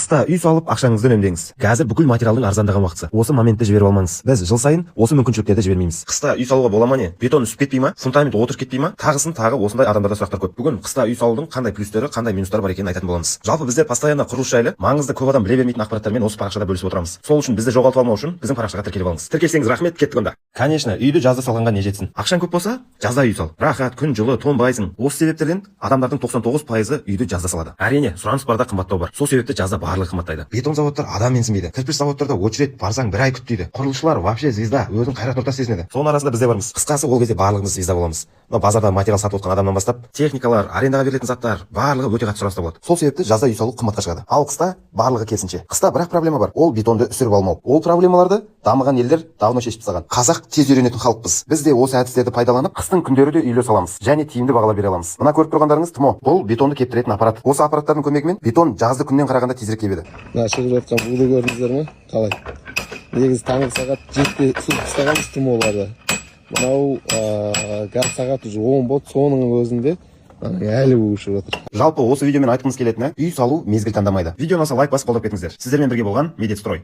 Қыста үй салып ақшаңызды үнемдеңіз. Қазір бүкіл материалдың арзандаған уақыты. Осы моментте жіберіп алмаңыз. Біз жыл сайын осы мүмкіншіліктерді жібермейміз. Қыста үй салуға бола ма не? Бетон үсіп кетпей ма? Фундамент отырып кетпей ма? Тағысын тағы осындай адамдарда сұрақтар көп. Бүгін қыста үй салудың қандай плюстары, қандай минустары бар екенін айтатын боламыз. Жалпы біздер постоянно құрылыс жайлы маңызды көп адам біле бермейтін ақпараттармен осы парақшада бөлісіп отырамыз. Сол үшін бізді жоғалтып алмау үшін біздің парақшаға тіркеліп алыңыз. Тіркелсеңіз рахмет, кеттік онда. Конечно, үйді жазда салғанға не жетсін. Ақшаң көп болса, жазда үй сал. Рахат, күн жылы, тоңбайсың. Осы себептерден адамдардың 99% үйді жазда салады. Әрине, сұраныс барда қымбаттау бар. Сол себепті жазда барлығы қымбаттайды. Бетон заводтар адам менсінбейді. Кірпіш заводтарда очередь барсаң бір ай күт дейді. Құрылысшылар вообще звезда, өзін қайрат нұртас сезінеді. Соның арасында біз де бармыз. Қысқасы ол кезде барлығымыз звезда боламыз. Но базарда материал сатып отқан адамнан бастап, техникалар, арендаға берілетін заттар, барлығы өте қатты сұраныста болады. Сол себепті жазда үй салу қымбатқа шығады. Ал қыста барлығы керісінше. Қыста бірақ проблема бар. Ол бетонды үсіріп алмау. Ол проблемаларды дамыған елдер давно шешіп тастаған. Қазақ тез үйренетін халықпыз. Біз де осы әдістерді пайдаланып, қыстың күндері де үйлер саламыз және тиімді бағалап бере аламыз. Мына көріп тұрғандарыңыз ТМО. Бұл бетонды кептіретін аппарат. Осы аппараттардың көмегімен бетон жазды күннен қарағанда тезірек кебеді. Мына шығып жатқан буды көрдіңіздер ме? Қалай? Негізі таңғы сағат 7-те сылып тастағанбыз ТМОларды. Мынау қазір сағат уже 10 болды, соның өзінде әлі ұшып жатыр. Жалпы осы видеомен айтқымыз келетіні, үй салу мезгіл таңдамайды. Видео ұнаса лайк басып қолдап кетіңіздер. Сіздермен бірге болған Медетстрой.